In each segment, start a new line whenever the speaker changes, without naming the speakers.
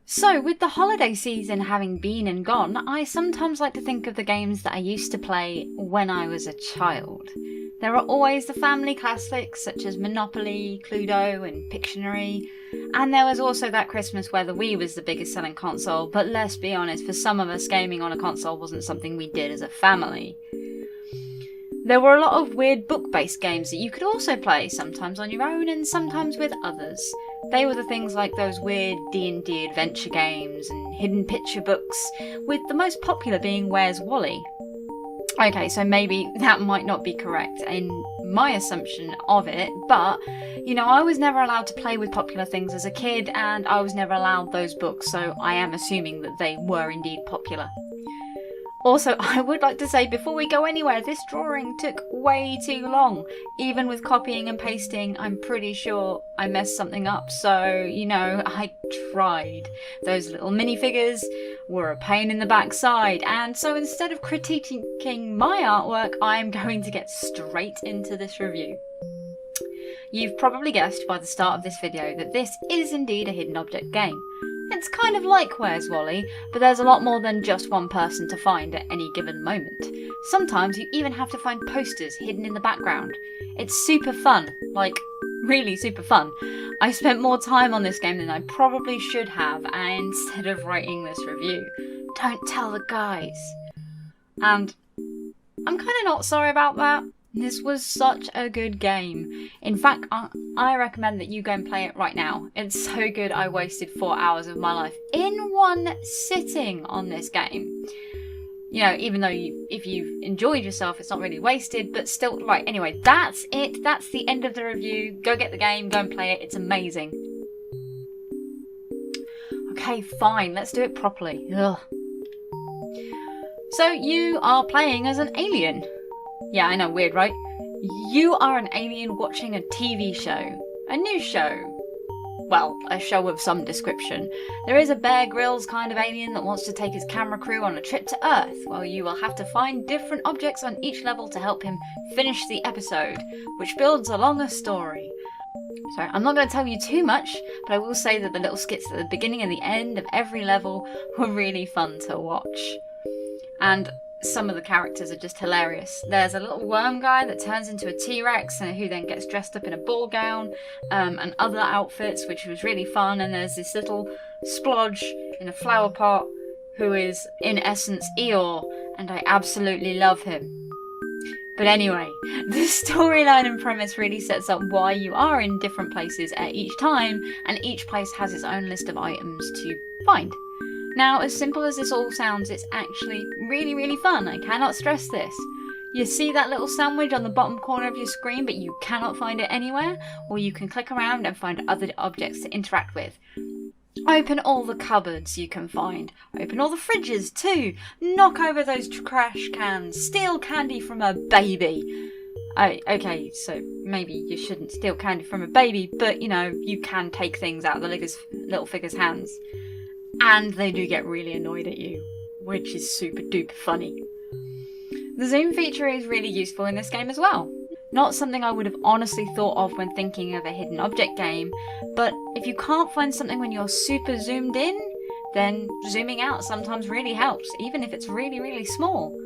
So, with the holiday season having been and gone, I sometimes like to think of the games that I used to play when I was a child. There are always the family classics such as Monopoly, Cluedo and Pictionary, and there was also that Christmas where the Wii was the biggest selling console, but let's be honest, for some of us gaming on a console wasn't something we did as a family. There were a lot of weird book-based games that you could also play, sometimes on your own and sometimes with others. They were the things like those weird D&D adventure games and hidden picture books, with the most popular being Where's Wally? Okay, so maybe that might not be correct in my assumption of it, but, you know, I was never allowed to play with popular things as a kid, and I was never allowed those books, so I am assuming that they were indeed popular. Also, I would like to say before we go anywhere, this drawing took way too long. Even with copying and pasting, I'm pretty sure I messed something up, so, you know, I tried. Those little minifigures were a pain in the backside, and so instead of critiquing my artwork, I'm going to get straight into this review. You've probably guessed by the start of this video that this is indeed a hidden object game. It's kind of like Where's Wally, but there's a lot more than just one person to find at any given moment. Sometimes you even have to find posters hidden in the background. It's super fun, like really super fun. I spent more time on this game than I probably should have, and instead of writing this review, don't tell the guys. And I'm kind of not sorry about that. This was such a good game. In fact, I recommend that you go and play it right now. It's so good I wasted 4 hours of my life in one sitting on this game. You know, even though if you've enjoyed yourself, it's not really wasted, but still, right, anyway, that's it. That's the end of the review. Go get the game, go and play it. It's amazing. Okay, fine, let's do it properly. Ugh. So you are playing as an alien. Yeah, I know, weird, right? You are an alien watching a TV show. A new show. Well, a show of some description. There is a Bear Grylls kind of alien that wants to take his camera crew on a trip to Earth. Well, you will have to find different objects on each level to help him finish the episode, which builds a longer story. So, I'm not going to tell you too much, but I will say that the little skits at the beginning and the end of every level were really fun to watch. And some of the characters are just hilarious. There's a little worm guy that turns into a T-Rex and who then gets dressed up in a ball gown and other outfits, which was really fun. And there's this little splodge in a flower pot who is in essence Eeyore, and I absolutely love him. But anyway, the storyline and premise really sets up why you are in different places at each time, and each place has its own list of items to find. Now, as simple as this all sounds, it's actually really, really fun. I cannot stress this. You see that little sandwich on the bottom corner of your screen, but you cannot find it anywhere? Or you can click around and find other objects to interact with. Open all the cupboards you can find. Open all the fridges too. Knock over those trash cans. Steal candy from a baby. Okay, so maybe you shouldn't steal candy from a baby, but, you know, you can take things out of the little figure's hands. And they do get really annoyed at you, which is super duper funny. The zoom feature is really useful in this game as well. Not something I would have honestly thought of when thinking of a hidden object game, but if you can't find something when you're super zoomed in, then zooming out sometimes really helps, even if it's really, really small.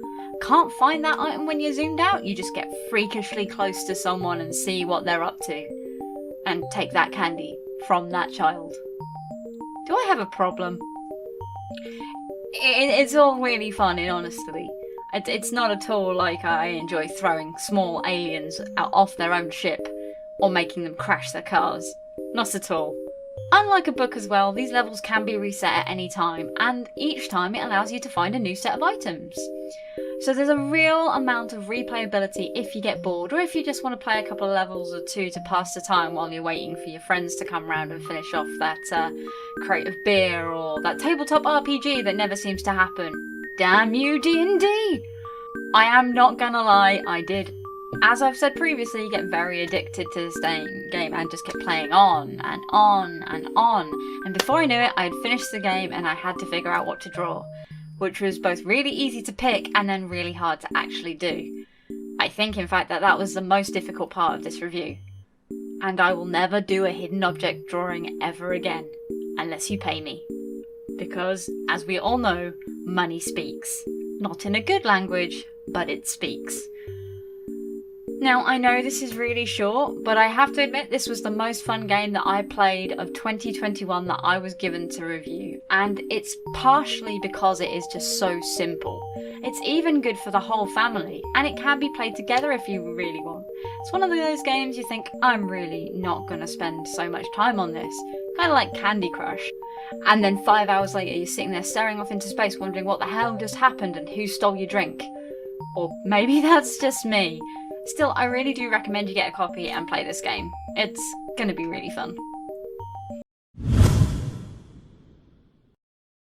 Can't find that item when you're zoomed out, you just get freakishly close to someone and see what they're up to, and take that candy from that child. Do I have a problem? It's all really fun, in honesty. It's not at all like I enjoy throwing small aliens out off their own ship or making them crash their cars. Not at all. Unlike a book as well, these levels can be reset at any time, and each time it allows you to find a new set of items. So there's a real amount of replayability if you get bored, or if you just want to play a couple of levels or two to pass the time while you're waiting for your friends to come round and finish off that crate of beer or that tabletop RPG that never seems to happen. Damn you, D&D! I am not gonna lie, I did, as I've said previously, get very addicted to this game and just kept playing on and on and on. And before I knew it, I had finished the game and I had to figure out what to draw, which was both really easy to pick and then really hard to actually do. I think, in fact, that was the most difficult part of this review. And I will never do a hidden object drawing ever again. unless you pay me. Because, as we all know, money speaks. Not in a good language, but it speaks. Now, I know this is really short, but I have to admit this was the most fun game that I played of 2021 that I was given to review, and it's partially because it is just so simple. It's even good for the whole family, and it can be played together if you really want. It's one of those games you think, I'm really not going to spend so much time on this, kind of like Candy Crush. And then 5 hours later you're sitting there staring off into space wondering what the hell just happened and who stole your drink. Or maybe that's just me. Still, I really do recommend you get a copy and play this game. It's gonna be really fun.